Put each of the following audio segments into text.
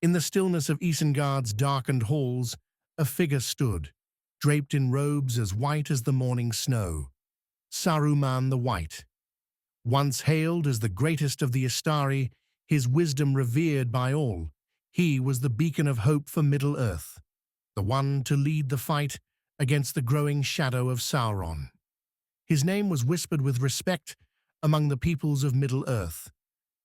In the stillness of Isengard's darkened halls, a figure stood, draped in robes as white as the morning snow. Saruman the White. Once hailed as the greatest of the Istari, his wisdom revered by all, he was the beacon of hope for Middle-earth, the one to lead the fight against the growing shadow of Sauron. His name was whispered with respect among the peoples of Middle-earth,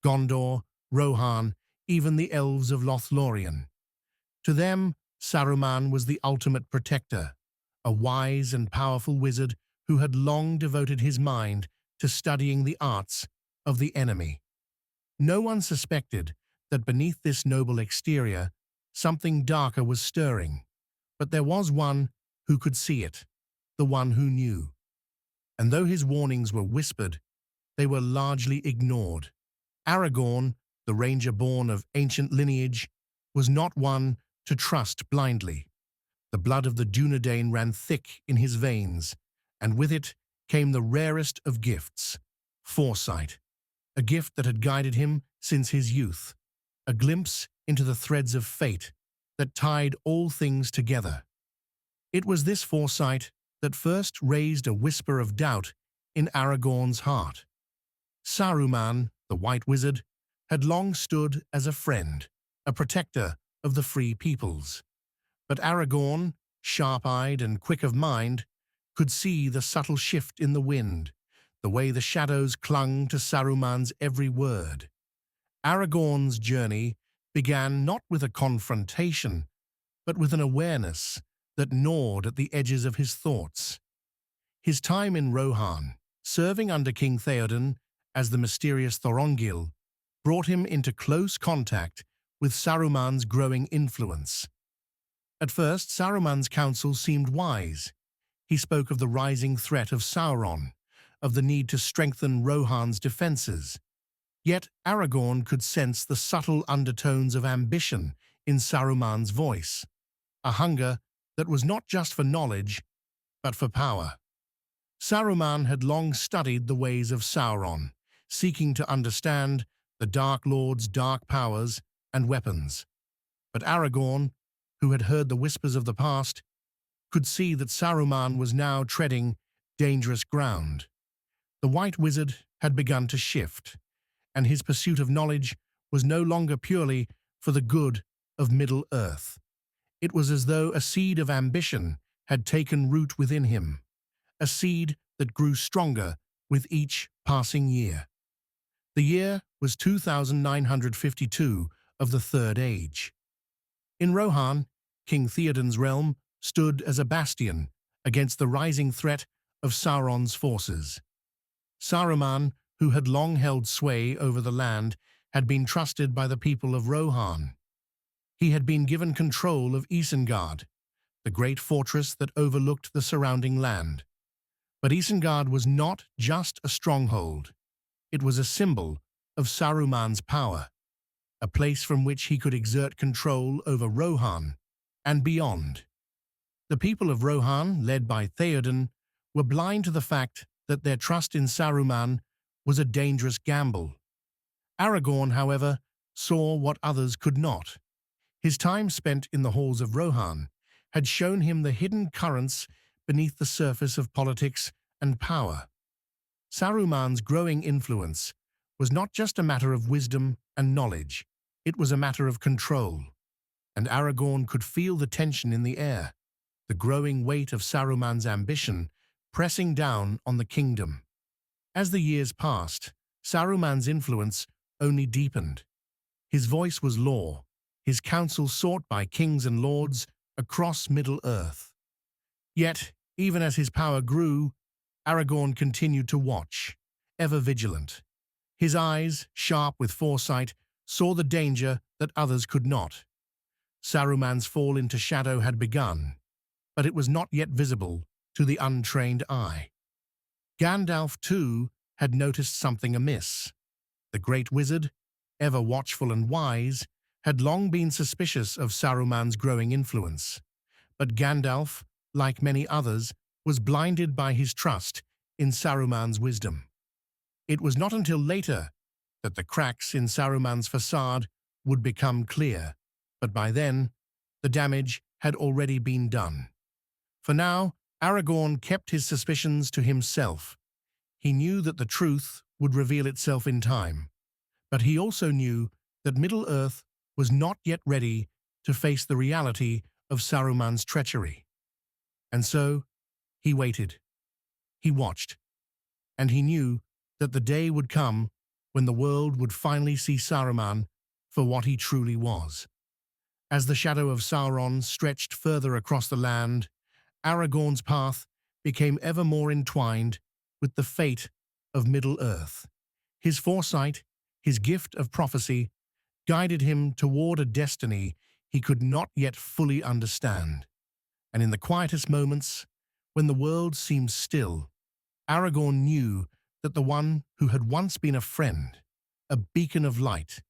Gondor, Rohan, even the elves of Lothlorien. To them, Saruman was the ultimate protector, a wise and powerful wizard who had long devoted his mind to studying the arts of the enemy. No one suspected that beneath this noble exterior, something darker was stirring, but there was one who could see it, the one who knew. And though his warnings were whispered, they were largely ignored. Aragorn, the ranger born of ancient lineage, was not one to trust blindly. The blood of the Dunedain ran thick in his veins, and with it came the rarest of gifts, foresight, a gift that had guided him since his youth, a glimpse into the threads of fate that tied all things together. It was this foresight that first raised a whisper of doubt in Aragorn's heart. Saruman, the White Wizard, had long stood as a friend, a protector of the free peoples. But Aragorn, sharp-eyed and quick of mind, could see the subtle shift in the wind, the way the shadows clung to Saruman's every word. Aragorn's journey began not with a confrontation, but with an awareness that gnawed at the edges of his thoughts. His time in Rohan, serving under King Theoden as the mysterious Thorongil, brought him into close contact with Saruman's growing influence. At first, Saruman's counsel seemed wise. He spoke of the rising threat of Sauron, of the need to strengthen Rohan's defenses. Yet Aragorn could sense the subtle undertones of ambition in Saruman's voice, a hunger that was not just for knowledge, but for power. Saruman had long studied the ways of Sauron, seeking to understand the Dark Lord's dark powers and weapons. But Aragorn, who had heard the whispers of the past, could see that Saruman was now treading dangerous ground. The White Wizard had begun to shift, and his pursuit of knowledge was no longer purely for the good of Middle-earth. It was as though a seed of ambition had taken root within him, a seed that grew stronger with each passing year. The year was 2952 of the Third Age. In Rohan, King Theoden's realm stood as a bastion against the rising threat of Sauron's forces. Saruman, who had long held sway over the land, had been trusted by the people of Rohan. He had been given control of Isengard, the great fortress that overlooked the surrounding land. But Isengard was not just a stronghold. It was a symbol of Saruman's power, a place from which he could exert control over Rohan and beyond. The people of Rohan, led by Theoden, were blind to the fact that their trust in Saruman was a dangerous gamble. Aragorn, however, saw what others could not. His time spent in the halls of Rohan had shown him the hidden currents beneath the surface of politics and power. Saruman's growing influence was not just a matter of wisdom and knowledge, it was a matter of control. And Aragorn could feel the tension in the air, the growing weight of Saruman's ambition pressing down on the kingdom. As the years passed, Saruman's influence only deepened. His voice was law, his counsel sought by kings and lords across Middle-earth. Yet, even as his power grew, Aragorn continued to watch, ever vigilant. His eyes, sharp with foresight, saw the danger that others could not. Saruman's fall into shadow had begun, but it was not yet visible to the untrained eye. Gandalf, too, had noticed something amiss. The great wizard, ever watchful and wise, had long been suspicious of Saruman's growing influence. But Gandalf, like many others, was blinded by his trust in Saruman's wisdom. It was not until later that the cracks in Saruman's facade would become clear. But by then, the damage had already been done. For now, Aragorn kept his suspicions to himself. He knew that the truth would reveal itself in time, but he also knew that Middle-earth was not yet ready to face the reality of Saruman's treachery. And so, he waited. He watched. And he knew that the day would come when the world would finally see Saruman for what he truly was. As the shadow of Sauron stretched further across the land, Aragorn's path became ever more entwined with the fate of Middle-earth. His foresight, his gift of prophecy, guided him toward a destiny he could not yet fully understand. And in the quietest moments, when the world seemed still, Aragorn knew that the one who had once been a friend, a beacon of light,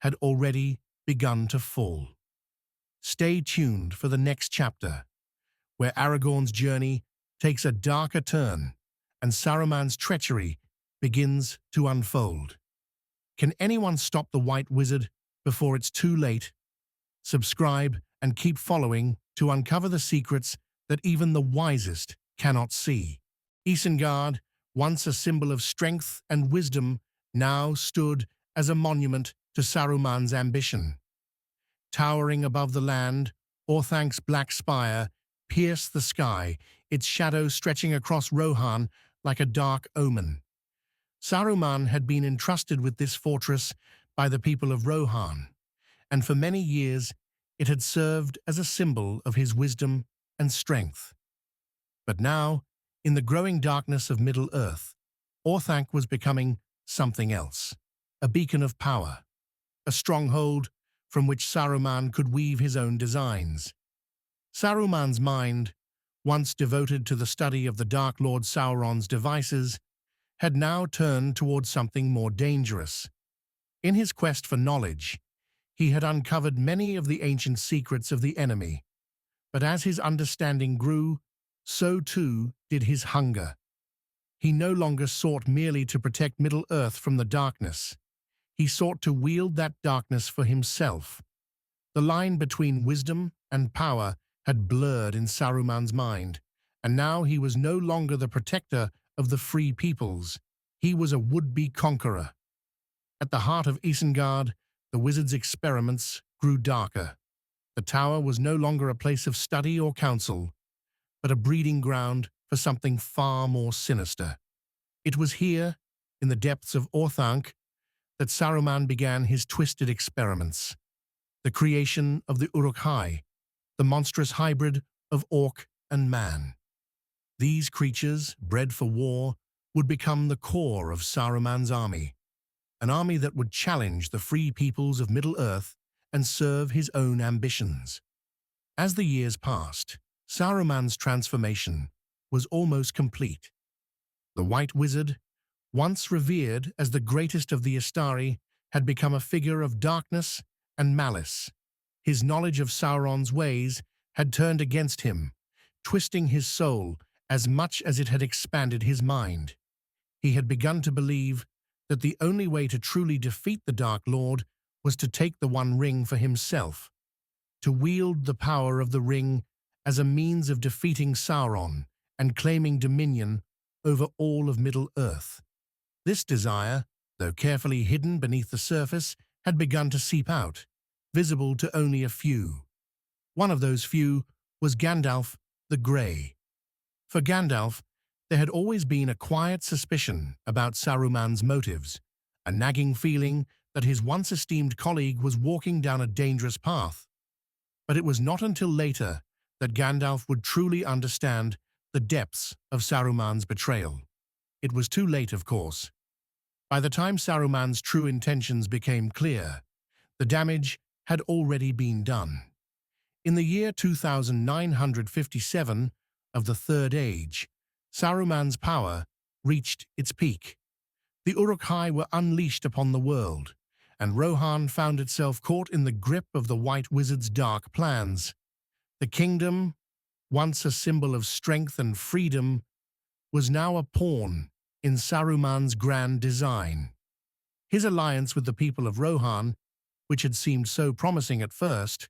had already begun to fall. Stay tuned for the next chapter, where Aragorn's journey takes a darker turn and Saruman's treachery begins to unfold. Can anyone stop the White Wizard before it's too late? Subscribe and keep following to uncover the secrets that even the wisest cannot see. Isengard, once a symbol of strength and wisdom, now stood as a monument to Saruman's ambition. Towering above the land, Orthank's black spire pierced the sky, its shadow stretching across Rohan like a dark omen. Saruman had been entrusted with this fortress by the people of Rohan, and for many years it had served as a symbol of his wisdom and strength. But now, in the growing darkness of Middle-earth, Orthanc was becoming something else, a beacon of power, a stronghold from which Saruman could weave his own designs. Saruman's mind, once devoted to the study of the Dark Lord Sauron's devices, had now turned towards something more dangerous. In his quest for knowledge, he had uncovered many of the ancient secrets of the enemy, but as his understanding grew, so too did his hunger. He no longer sought merely to protect Middle-earth from the darkness. He sought to wield that darkness for himself. The line between wisdom and power had blurred in Saruman's mind, and now he was no longer the protector of the free peoples. He was a would-be conqueror. At the heart of Isengard, the wizard's experiments grew darker. The tower was no longer a place of study or counsel, but a breeding ground for something far more sinister. It was here, in the depths of Orthanc, that Saruman began his twisted experiments. The creation of the Uruk-hai, the monstrous hybrid of orc and man. These creatures, bred for war, would become the core of Saruman's army, an army that would challenge the free peoples of Middle-earth and serve his own ambitions. As the years passed, Saruman's transformation was almost complete. The White Wizard, once revered as the greatest of the Istari, had become a figure of darkness and malice. His knowledge of Sauron's ways had turned against him, twisting his soul as much as it had expanded his mind. He had begun to believe that the only way to truly defeat the Dark Lord was to take the One Ring for himself, to wield the power of the ring as a means of defeating Sauron and claiming dominion over all of Middle-earth. This desire, though carefully hidden beneath the surface, had begun to seep out, visible to only a few. One of those few was Gandalf the Grey. For Gandalf, there had always been a quiet suspicion about Saruman's motives, a nagging feeling that his once-esteemed colleague was walking down a dangerous path. But it was not until later that Gandalf would truly understand the depths of Saruman's betrayal. It was too late, of course. By the time Saruman's true intentions became clear, the damage had already been done. In the year 2957 of the Third Age, Saruman's power reached its peak. The Uruk-hai were unleashed upon the world, and Rohan found itself caught in the grip of the White Wizard's dark plans. The kingdom, once a symbol of strength and freedom, was now a pawn in Saruman's grand design. His alliance with the people of Rohan, which had seemed so promising at first,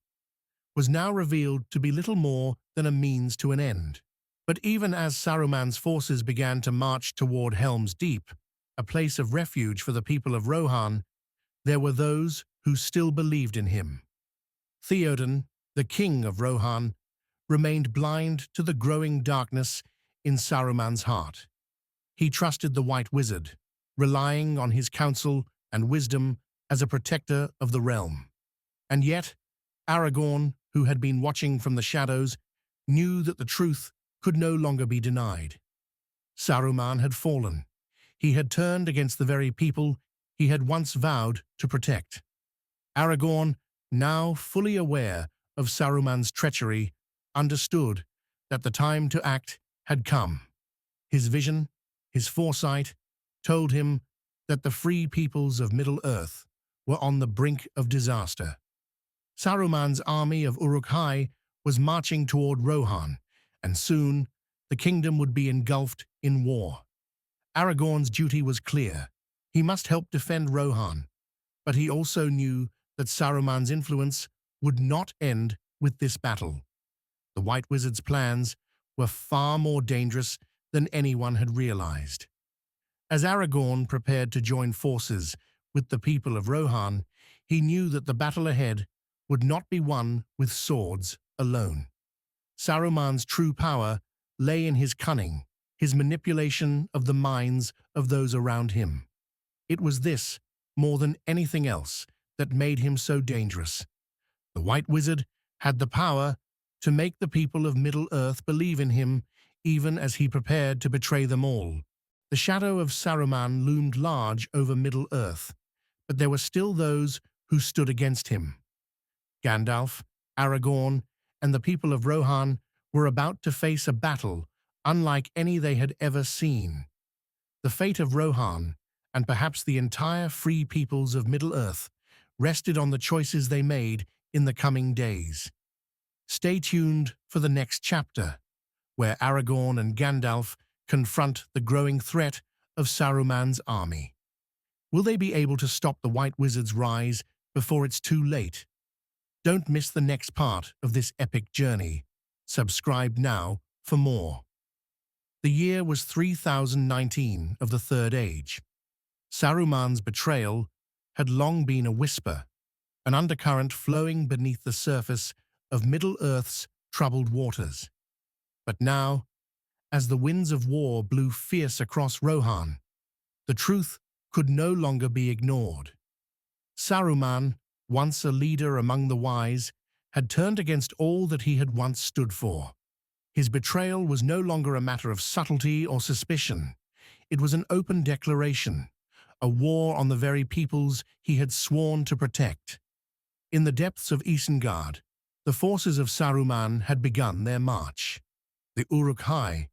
was now revealed to be little more than a means to an end. But even as Saruman's forces began to march toward Helm's Deep, a place of refuge for the people of Rohan, there were those who still believed in him. Theoden, the king of Rohan, remained blind to the growing darkness in Saruman's heart. He trusted the White Wizard, relying on his counsel and wisdom as a protector of the realm. And yet, Aragorn, who had been watching from the shadows, knew that the truth could no longer be denied. Saruman had fallen. He had turned against the very people he had once vowed to protect. Aragorn, now fully aware of Saruman's treachery, understood that the time to act had come. His vision, his foresight, told him that the free peoples of Middle-earth were on the brink of disaster. Saruman's army of Uruk-hai was marching toward Rohan, and soon the kingdom would be engulfed in war. Aragorn's duty was clear. He must help defend Rohan, but he also knew that Saruman's influence would not end with this battle. The White Wizard's plans were far more dangerous than anyone had realized. As Aragorn prepared to join forces with the people of Rohan, he knew that the battle ahead would not be won with swords alone. Saruman's true power lay in his cunning, his manipulation of the minds of those around him. It was this, more than anything else, that made him so dangerous. The White Wizard had the power to make the people of Middle-earth believe in him, even as he prepared to betray them all. The shadow of Saruman loomed large over Middle-earth, but there were still those who stood against him. Gandalf, Aragorn, and the people of Rohan were about to face a battle unlike any they had ever seen. The fate of Rohan, and perhaps the entire free peoples of Middle-earth, rested on the choices they made in the coming days. Stay tuned for the next chapter, where Aragorn and Gandalf confront the growing threat of Saruman's army. Will they be able to stop the White Wizard's rise before it's too late? Don't miss the next part of this epic journey. Subscribe now for more. The year was 3019 of the Third Age. Saruman's betrayal had long been a whisper, an undercurrent flowing beneath the surface of Middle-earth's troubled waters. But now, as the winds of war blew fierce across Rohan, the truth could no longer be ignored. Saruman, once a leader among the wise, had turned against all that he had once stood for. His betrayal was no longer a matter of subtlety or suspicion. It was an open declaration, a war on the very peoples he had sworn to protect. In the depths of Isengard, the forces of Saruman had begun their march. The Uruk-hai,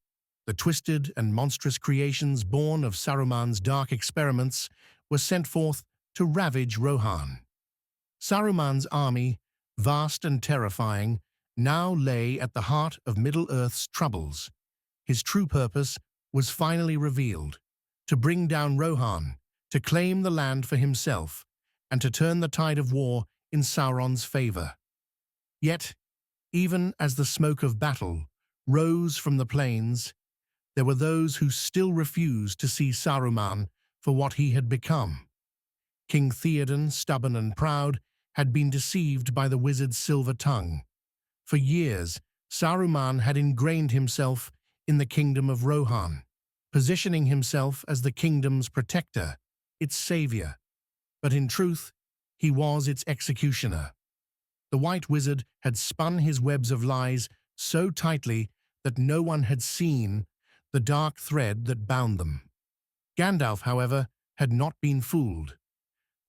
the twisted and monstrous creations born of Saruman's dark experiments, were sent forth to ravage Rohan. Saruman's army, vast and terrifying, now lay at the heart of Middle-earth's troubles. His true purpose was finally revealed: to bring down Rohan, to claim the land for himself, and to turn the tide of war in Sauron's favor. Yet, even as the smoke of battle rose from the plains, there were those who still refused to see Saruman for what he had become. King Theoden, stubborn and proud, had been deceived by the wizard's silver tongue. For years, Saruman had ingrained himself in the kingdom of Rohan, positioning himself as the kingdom's protector, its savior. But in truth, he was its executioner. The White Wizard had spun his webs of lies so tightly that no one had seen the dark thread that bound them. Gandalf, however, had not been fooled.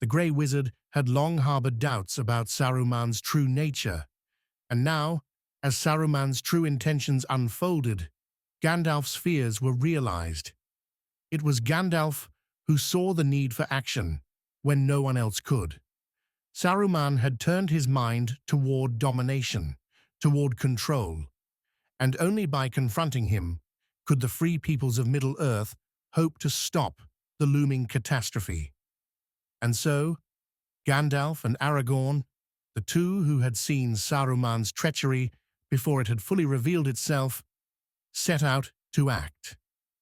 The Grey Wizard had long harbored doubts about Saruman's true nature, and now, as Saruman's true intentions unfolded, Gandalf's fears were realized. It was Gandalf who saw the need for action when no one else could. Saruman had turned his mind toward domination, toward control, and only by confronting him could the free peoples of Middle-earth hope to stop the looming catastrophe. And so, Gandalf and Aragorn, The two who had seen Saruman's treachery before it had fully revealed itself set out to act.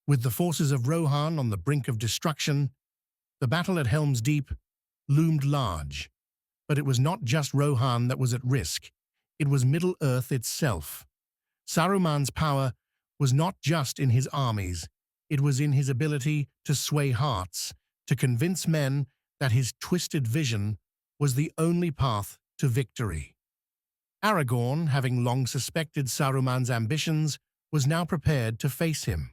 With the forces of Rohan on the brink of destruction, the battle at Helm's Deep loomed large. But it was not just Rohan that was at risk. It was Middle-earth itself. Saruman's power was not just in his armies. It was in his ability to sway hearts, to convince men that his twisted vision was the only path to victory. Aragorn, having long suspected Saruman's ambitions, was now prepared to face him.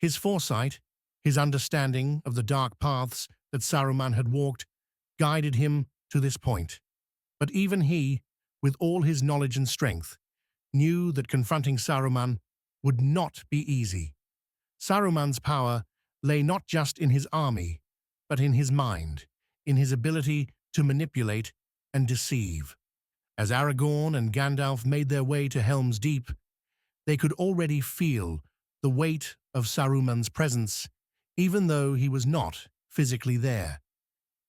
His foresight, his understanding of the dark paths that Saruman had walked, guided him to this point. But even he, with all his knowledge and strength, knew that confronting Saruman would not be easy. Saruman's power lay not just in his army, but in his mind, in his ability to manipulate and deceive. As Aragorn and Gandalf made their way to Helm's Deep, they could already feel the weight of Saruman's presence, even though he was not physically there.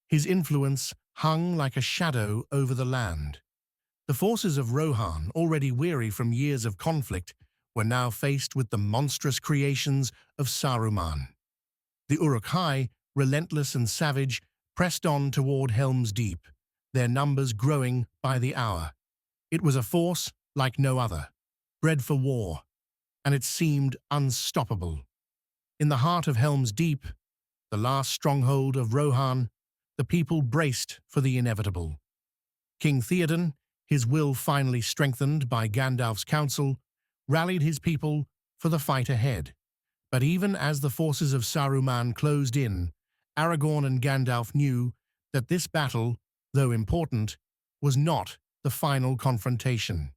His influence hung like a shadow over the land. The forces of Rohan, already weary from years of conflict, were now faced with the monstrous creations of Saruman. The Uruk-hai, relentless and savage, pressed on toward Helm's Deep, their numbers growing by the hour. It was a force like no other, bred for war, and it seemed unstoppable. In the heart of Helm's Deep, the last stronghold of Rohan, the people braced for the inevitable. King Theoden, his will finally strengthened by Gandalf's counsel, rallied his people for the fight ahead. But even as the forces of Saruman closed in, Aragorn and Gandalf knew that this battle, though important, was not the final confrontation.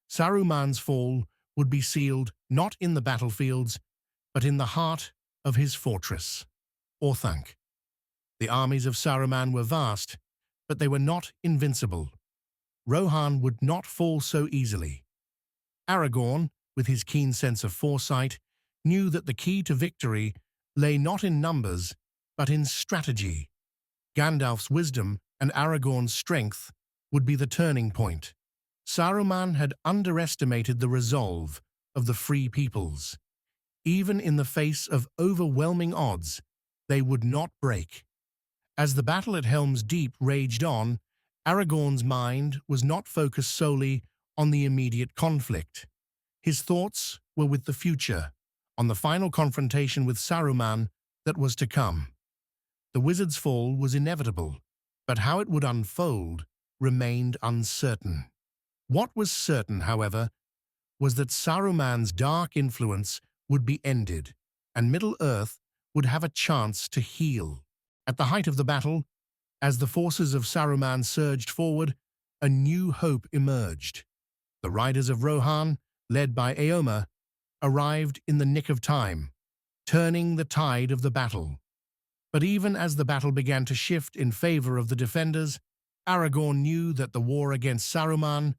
Saruman's fall would be sealed not in the battlefields, but in the heart of his fortress, Orthanc. The armies of Saruman were vast, but they were not invincible. Rohan would not fall so easily. Aragorn, with his keen sense of foresight, knew that the key to victory lay not in numbers, but in strategy. Gandalf's wisdom and Aragorn's strength would be the turning point. Saruman had underestimated the resolve of the free peoples. Even in the face of overwhelming odds, they would not break. As the battle at Helm's Deep raged on, Aragorn's mind was not focused solely on the immediate conflict. His thoughts were with the future, on the final confrontation with Saruman that was to come. The wizard's fall was inevitable, but how it would unfold remained uncertain. What was certain, however, was that Saruman's dark influence would be ended, and Middle-earth would have a chance to heal. At the height of the battle, as the forces of Saruman surged forward, a new hope emerged. The riders of Rohan, led by Éomer, arrived in the nick of time, turning the tide of the battle. But even as the battle began to shift in favor of the defenders, Aragorn knew that the war against Saruman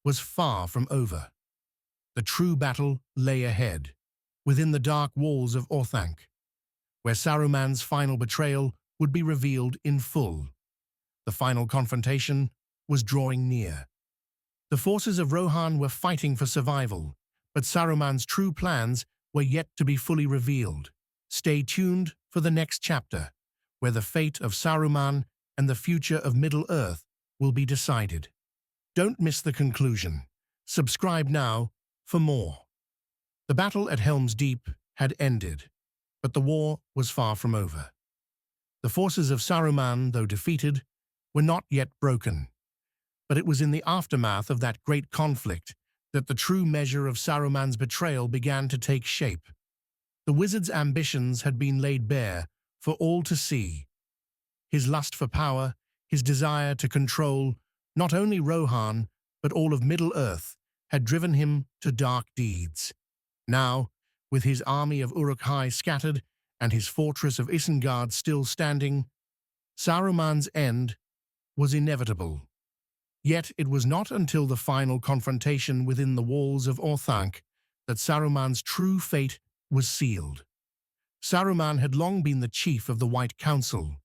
was far from over. The true battle lay ahead, within the dark walls of Orthanc, where Saruman's final betrayal would be revealed in full. The final confrontation was drawing near. The forces of Rohan were fighting for survival, but Saruman's true plans were yet to be fully revealed. Stay tuned for the next chapter, where the fate of Saruman and the future of Middle-earth will be decided. Don't miss the conclusion. Subscribe now for more. The battle at Helm's Deep had ended, but the war was far from over. The forces of Saruman, though defeated, were not yet broken. But it was in the aftermath of that great conflict that the true measure of Saruman's betrayal began to take shape. The wizard's ambitions had been laid bare for all to see. His lust for power, his desire to control not only Rohan, but all of Middle-earth, had driven him to dark deeds. Now, with his army of Uruk-hai scattered and his fortress of Isengard still standing, Saruman's end was inevitable. Yet it was not until the final confrontation within the walls of Orthanc that Saruman's true fate was sealed. Saruman had long been the chief of the White Council,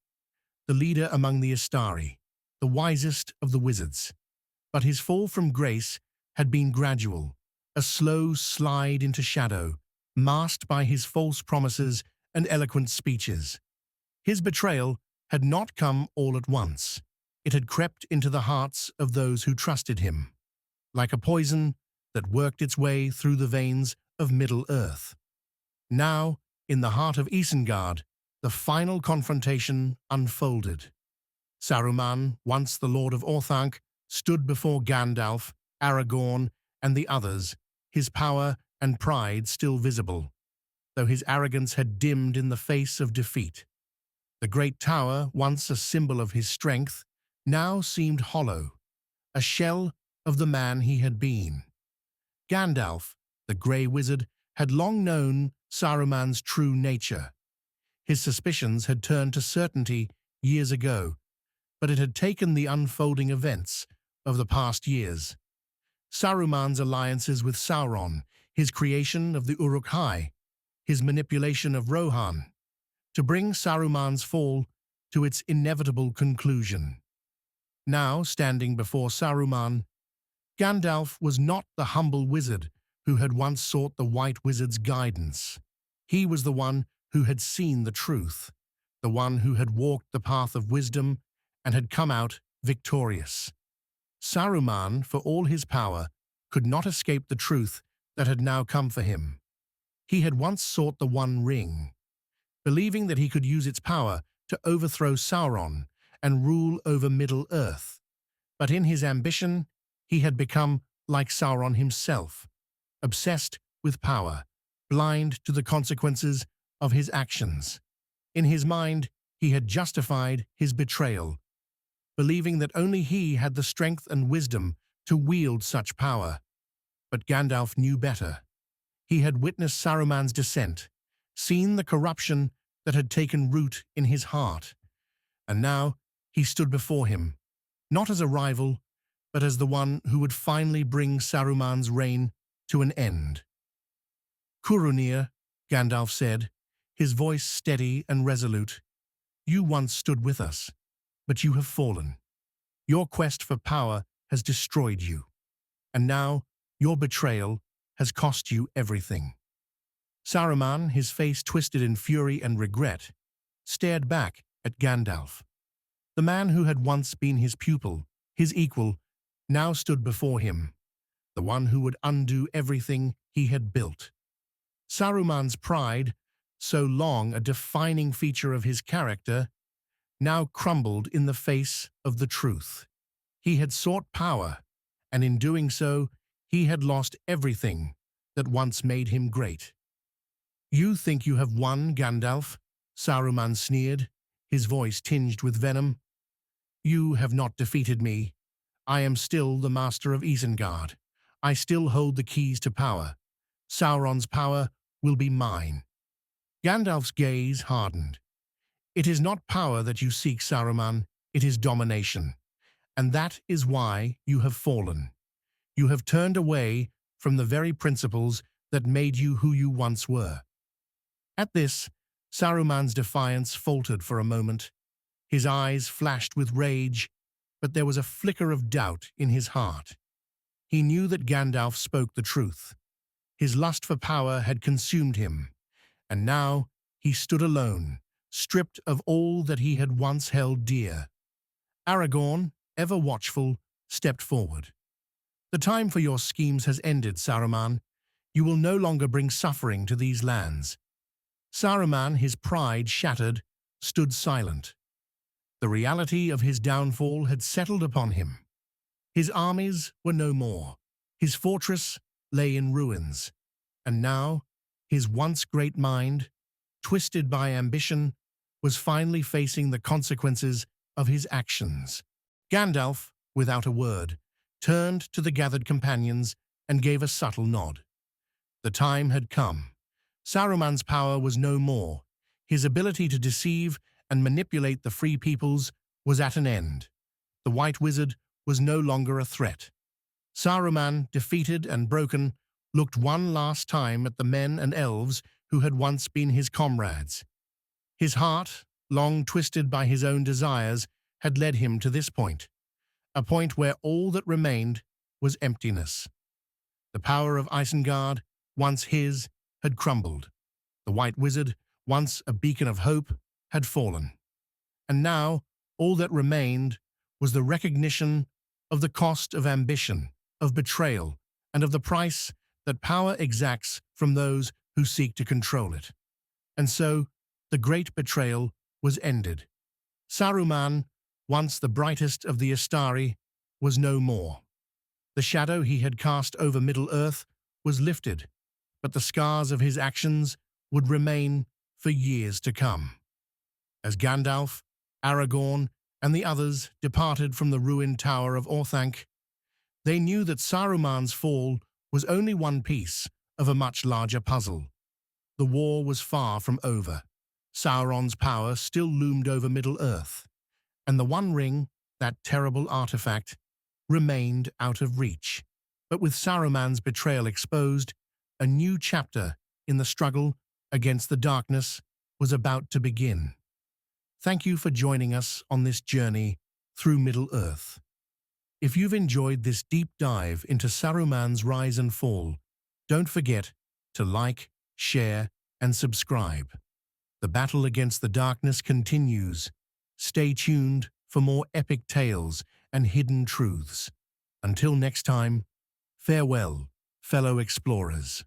the leader among the Istari, the wisest of the wizards. But his fall from grace had been gradual, a slow slide into shadow, masked by his false promises and eloquent speeches. His betrayal had not come all at once. It had crept into the hearts of those who trusted him, like a poison that worked its way through the veins of Middle-earth. Now, in the heart of Isengard, the final confrontation unfolded. Saruman, once the Lord of Orthanc, stood before Gandalf, Aragorn, and the others, his power and pride still visible, though his arrogance had dimmed in the face of defeat. The great tower, once a symbol of his strength, now seemed hollow, a shell of the man he had been. Gandalf, the Grey Wizard, had long known Saruman's true nature. His suspicions had turned to certainty years ago, but it had taken the unfolding events of the past years. Saruman's alliances with Sauron, his creation of the Uruk-hai, his manipulation of Rohan, to bring Saruman's fall to its inevitable conclusion. Now, standing before Saruman, Gandalf was not the humble wizard who had once sought the White Wizard's guidance. He was the one who had seen the truth, the one who had walked the path of wisdom and had come out victorious. Saruman, for all his power, could not escape the truth that had now come for him. He had once sought the One Ring, believing that he could use its power to overthrow Sauron and rule over Middle-earth. But in his ambition, he had become like Sauron himself, obsessed with power, blind to the consequences of his actions. In his mind, he had justified his betrayal, believing that only he had the strength and wisdom to wield such power. But Gandalf knew better. He had witnessed Saruman's descent, seen the corruption that had taken root in his heart, and now he stood before him, not as a rival, but as the one who would finally bring Saruman's reign to an end. "Curunir," Gandalf said, his voice steady and resolute, "you once stood with us, but you have fallen. Your quest for power has destroyed you, and now your betrayal has cost you everything." Saruman, his face twisted in fury and regret, stared back at Gandalf. The man who had once been his pupil, his equal, now stood before him, the one who would undo everything he had built. Saruman's pride, so long a defining feature of his character, now crumbled in the face of the truth. He had sought power, and in doing so, he had lost everything that once made him great. "You think you have won, Gandalf?" Saruman sneered, his voice tinged with venom. "You have not defeated me. I am still the master of Isengard. I still hold the keys to power. Sauron's power will be mine." Gandalf's gaze hardened. "It is not power that you seek, Saruman. It is domination. And that is why you have fallen. You have turned away from the very principles that made you who you once were." At this, Saruman's defiance faltered for a moment. His eyes flashed with rage, but there was a flicker of doubt in his heart. He knew that Gandalf spoke the truth. His lust for power had consumed him, and now he stood alone, stripped of all that he had once held dear. Aragorn, ever watchful, stepped forward. "The time for your schemes has ended, Saruman. You will no longer bring suffering to these lands." Saruman, his pride shattered, stood silent. The reality of his downfall had settled upon him. His armies were no more. His fortress lay in ruins. And now, his once great mind, twisted by ambition, was finally facing the consequences of his actions. Gandalf, without a word, turned to the gathered companions and gave a subtle nod. The time had come. Saruman's power was no more. His ability to deceive and manipulate the free peoples was at an end. The White Wizard was no longer a threat. Saruman, defeated and broken, looked one last time at the men and elves who had once been his comrades. His heart, long twisted by his own desires, had led him to this point. a point where all that remained was emptiness. The power of Isengard, once his, had crumbled. The White Wizard, once a beacon of hope, had fallen. And now, all that remained was the recognition of the cost of ambition, of betrayal, and of the price that power exacts from those who seek to control it. And so, the great betrayal was ended. Saruman, once the brightest of the Astari, was no more. The shadow he had cast over Middle-earth was lifted, but the scars of his actions would remain for years to come. As Gandalf, Aragorn, and the others departed from the ruined tower of Orthanc, they knew that Saruman's fall was only one piece of a much larger puzzle. The war was far from over. Sauron's power still loomed over Middle-earth, and the One Ring, that terrible artifact, remained out of reach. But with Saruman's betrayal exposed, a new chapter in the struggle against the darkness was about to begin. Thank you for joining us on this journey through Middle-earth. If you've enjoyed this deep dive into Saruman's rise and fall, don't forget to like, share, and subscribe. The battle against the darkness continues. Stay tuned for more epic tales and hidden truths. Until next time, farewell, fellow explorers.